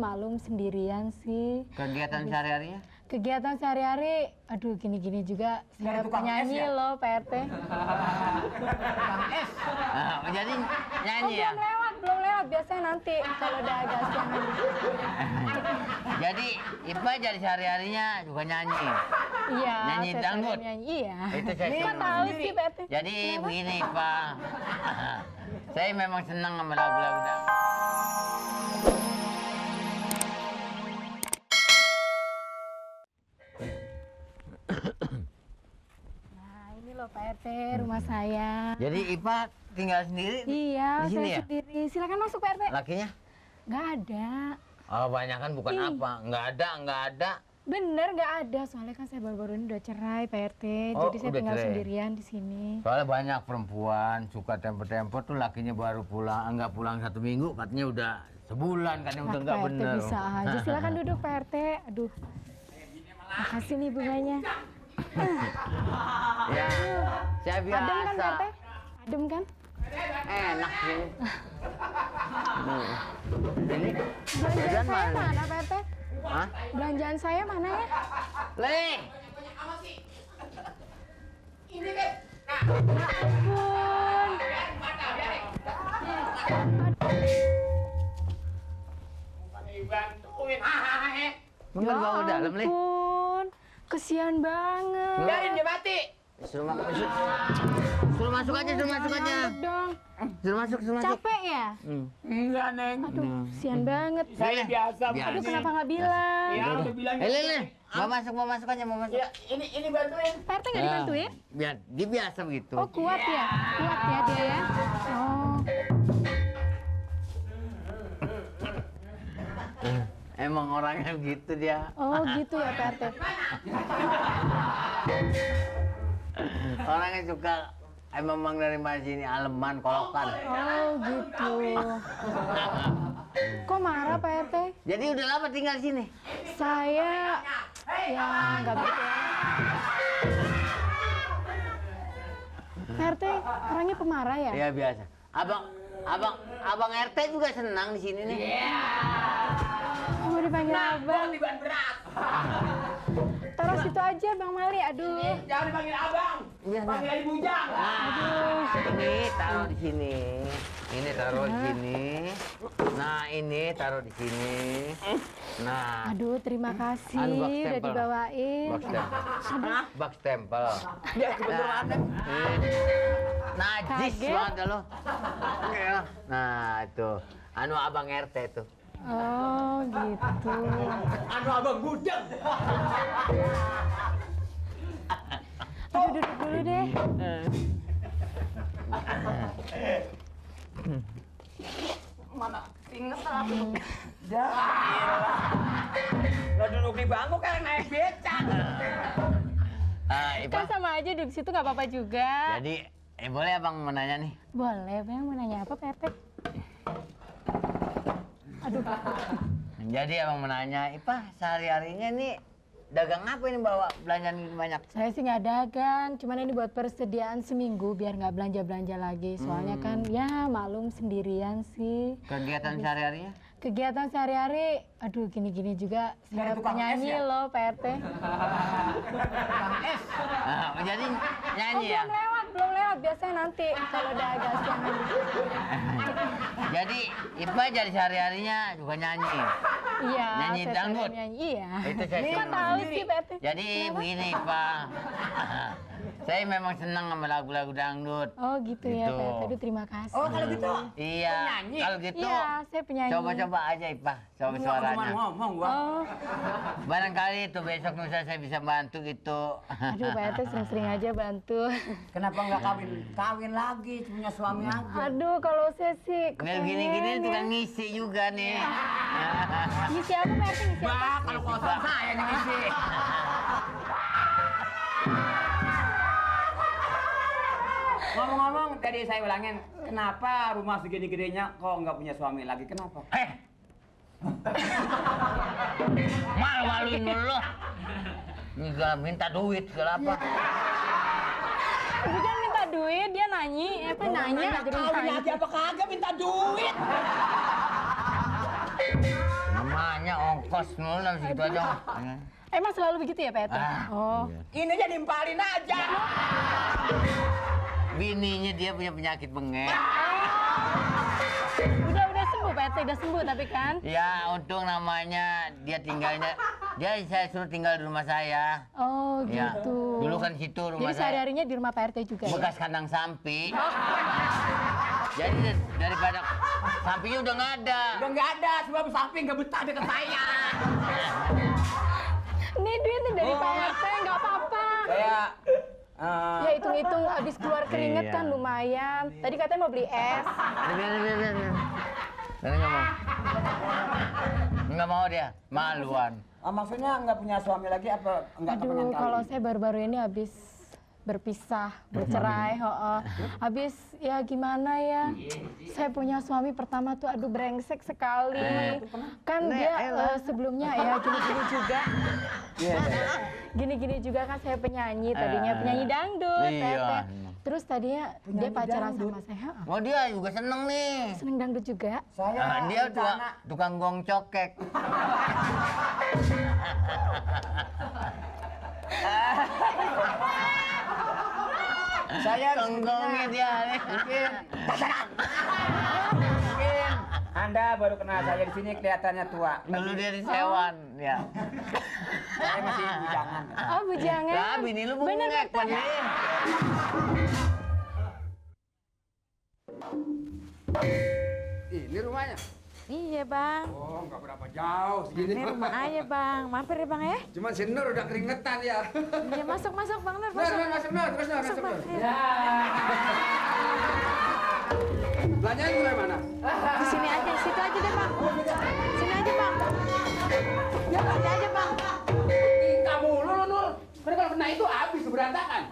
malum sendirian sih. Kegiatan sehari-harinya? Kegiatan sehari-hari, aduh gini-gini juga. Saya penyanyi ya? Loh, Pak RT. Jadi nyanyi ya? Belum lewat. Biasanya nanti kalau udah agak siang. Jadi Ipa jadi sehari-harinya juga nyanyi? Iya. Nyanyi dangdut? Iya. Itu saya Kok tahu sih, Pak RT? Jadi begini, Pak. Saya memang senang sama lagu-lagu dangdut. Pak RT, rumah saya. Jadi Ipa tinggal sendiri? Iya, di sini saya ya? sendiri. Silakan masuk Pak RT. Lakinya? Nggak ada. Oh, banyak kan bukan apa? Nggak ada. Bener nggak ada, soalnya kan saya baru-baru ini udah cerai Pak RT. Oh, jadi saya udah tinggal cerai. sendirian di sini. Soalnya banyak perempuan suka tempo-tempo tuh lakinya baru pulang, nggak pulang 1 minggu, katanya udah sebulan, katanya udah nggak Pak RT bener. bisa aja. Silakan duduk Pak RT. Aduh. Makasih nih bunganya. Ya, saya biasa. Adem kan Pak RT? Adem kan? Enak sih. Ini Belanjaan saya mana Pak RT? Hah? Belanjaan saya mana ya? Le! Ini kan. Ya ampun. Bantuin. Mungkin bawa dalam, Le. ampun. Kesian banget. Biarin dia mati. Suruh masuk aja. Ngambek dong. Suruh masuk. Capek ya? Enggak, Neng. Aduh, kesian banget. Saya biasa. Aduh, kenapa nggak bilang? Ya, udah bilang. Le. Mau masuk aja. Ya, ini bantuin. Pak RT nggak dibantuin? Biar dia biasa begitu. Oh, kuat ya? Kuat ya dia ya? Oh. Emang orangnya gitu dia. Oh, gitu ya Pak RT. Orangnya suka memang dari sini aleman, kolokan. Oh, gitu. Kok marah Pak RT? Jadi udah lama tinggal di sini? Saya ya nggak bisa. Pak RT orangnya pemarah ya? Iya biasa. Abang RT juga senang di sini nih. Mau dipanggil abang. Di ban berat. Taruh situ aja Bang Mali. Aduh. Jangan dipanggil abang. Iya, Panggil aja bujang. Ini taruh di sini. Ini taruh di sini. Nah, ini taruh di sini. Nah, Aduh, terima kasih Anu, box udah stempel. dibawain. box stempel. Dia kebetulan. Najis Kaget. banget lo. Nah, itu. Anu abang RT tuh. Oh, gitu. Anu abang bujang. Aduh, duduk dulu deh. Mana inget aku. Dah. Lo duduk di bangku kayak naik becak. Ipa. Kan sama aja duduk situ nggak apa-apa juga. Jadi, boleh abang menanya nih? Boleh, Bang. Mau nanya apa, Pak RT? Aduh. Jadi abang menanya, Ipa sehari-harinya nih dagang apa ini bawa belanjaan gitu banyak? Saya sih nggak dagang, cuman ini buat persediaan seminggu biar nggak belanja-belanja lagi. Soalnya kan ya malum sendirian sih. Kegiatan sehari-harinya? Kegiatan sehari-hari, aduh gini-gini juga. Saya tukang penyanyi es ya? loh, Pak RT. Jadi nyanyi ya? Belum lewat. Biasanya nanti kalau udah agak siang. Jadi Ipa jadi sehari-harinya juga nyanyi? Iya. Nyanyi saya dangdut? nyanyi, iya. Itu saya Kok senang. tahu sih, Pak RT? Jadi begini Pak, saya memang senang sama lagu-lagu dangdut. Oh gitu ya, Gitu. Pak RT. Aduh, terima kasih. Oh, kalau gitu. Iya, Penyanyi? kalau gitu Iya, saya penyanyi. coba-coba aja Ipa, coba suaranya. Ngomong gua. Oh, Barangkali itu besok lusa saya bisa bantu gitu. aduh Pak RT sering-sering aja bantu. Kenapa nggak kawin lagi, punya suami aja? Aduh, kalau saya sih Biar kepengen gini-gini ya. tukang ngisi juga nih. Ngisi apa Pak RT? Ngisi apa? Bah, kalau kosong saya yang ngisi. Ngomong-ngomong, tadi saya ulangin, kenapa rumah segini-gedenya kok nggak punya suami lagi? Kenapa? Malu-maluin lu. Ini gak minta duit segala apa. Bukan minta duit, dia nanya aja Kawin lagi apa kagak minta duit? Namanya ongkos mulu lah segitu aja. Emang selalu begitu ya Pak RT? Oh. Ini aja nimpalin aja. Bininya dia punya penyakit bengek. Udah sembuh Pak RT, udah sembuh tapi kan? Ya untung namanya dia tinggalnya, dia saya suruh tinggal di rumah saya. Oh Ya, gitu. dulu kan situ rumah Jadi saya. sehari-harinya di rumah Pak RT juga ya? Bekas kandang sapi. Jadi daripada sapinya udah nggak ada. Udah nggak ada, sebab samping nggak betah deket saya. Ini duit nih dari Pak RT, nggak apa-apa. Kayak Ya hitung-hitung habis keluar keringet Iya. kan lumayan. Tadi katanya mau beli es. Biar. Nggak mau. Nggak mau dia, maluan. maksudnya nggak punya suami lagi apa nggak kepengen Aduh, kali? kalau saya baru-baru ini habis berpisah, bercerai, habis ya gimana ya? Saya punya suami pertama tuh aduh brengsek sekali. Kan dia sebelumnya ya gini-gini juga. Gini-gini juga kan saya penyanyi, tadinya penyanyi dangdut, Iya. Tete. Terus tadinya dia pacaran sama saya. Oh dia juga seneng nih. Seneng dangdut juga. Saya Dia rencana tukang gong cokek. saya Gonggongnya dia nih. mungkin Anda baru kenal saya di sini kelihatannya tua. Dulu dia di Sewan, ya. Saya masih bujangan. Oh, bujangan. Lah, bini lu Bener, bengek, Pak. Pak. Ini rumahnya. Iya bang, Oh, nggak berapa jauh segini. ini rumah aja bang, mampir ya bang ya. Cuma si Nur udah keringetan ya. Iya masuk bang Nur, Nur, masuk. Nur, masuk Nur, terus Nur, Masuk, masuk Bang. Nur. Iya. Belanjanya mulai mana? Di sini aja, situ aja deh bang. Sini aja bang. Sini aja bang. Tingkah mulu lo Nur. Karena kalau kena itu habis berantakan.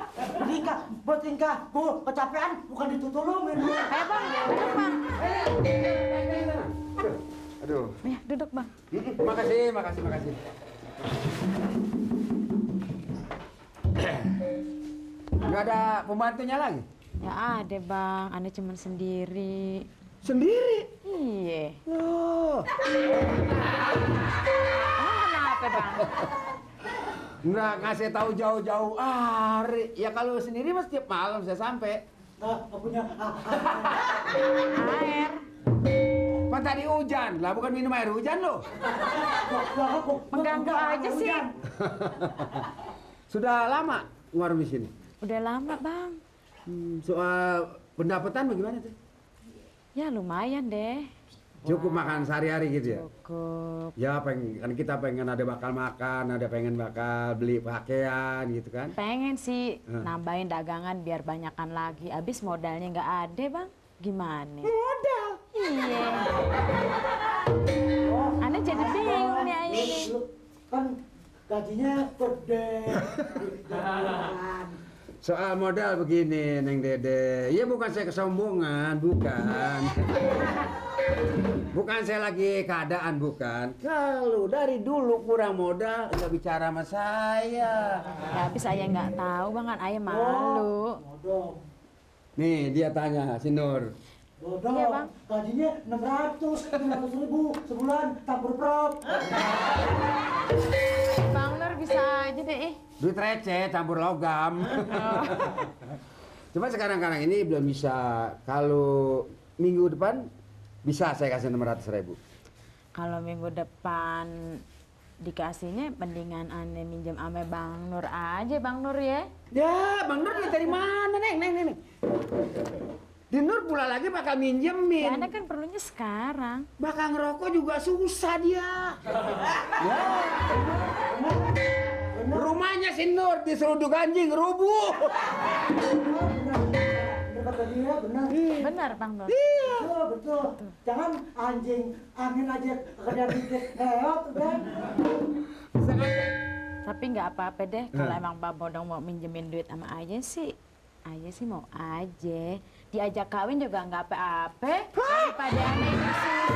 Tingkah, buat tingkah, bu, kecapean bukan ditutulungin. Ayo bang, duduk bang. Aduh. Ya, duduk bang. Makasih. Nggak ada pembantunya lagi? Ya ada bang, anda cuma sendiri. Sendiri? Iya. Oh. Emang kenapa bang? Nggak ngasih tahu jauh-jauh hari. Ya kalau sendiri mas tiap malam saya sampai. Nggak punya Air. Pak tadi hujan, lah bukan minum air hujan loh. Mengganggu aja sih. Sudah lama warung di sini. Udah lama bang. Soal pendapatan bagaimana tuh? Ya lumayan deh. Cukup makan sehari-hari gitu ya? Cukup. Ya kan kita pengen ada bakal makan, ada pengen bakal beli pakaian gitu kan? Pengen sih nambahin dagangan biar banyakan lagi. Abis modalnya nggak ada bang. Gimana? Modal. Iya. Anda jadi bingung nih ini. Kan gajinya gede. Soal modal begini, Neng Dede. Ya bukan saya kesombongan, bukan. Bukan saya lagi keadaan, bukan. Kalau dari dulu kurang modal, nggak bicara sama saya. Ya habis saya nggak tahu bang kan ayah malu. Bodong. Nih, dia tanya, si Nur. Bodong. Iya, Bang. Gajinya 600.000 sebulan campur prop. Bang Nur bisa aja deh. Duit receh, campur logam. Cuma sekarang ini belum bisa. Kalau minggu depan bisa saya kasih 600.000. Kalau minggu depan dikasihnya mendingan anda minjem ame Bang Nur aja Bang Nur ya. Ya, Bang Nur dari mana, Neng? Di Nur pula lagi bakal Ya minjemin. anda kan perlunya sekarang. Bakal ngerokok juga susah dia. Ya. Rumahnya si Nur di seruduk anjing rubuh. Bener kata dia, benar. Benar Bang Nur. Betul. Jangan anjing, angin aja kekedar dikit. Kan? Tapi nggak apa-apa deh kalau emang Pak Bodong mau minjemin duit sama Ayah sih mau aja. Diajak kawin juga nggak apa-apa. Daripada aneh susah.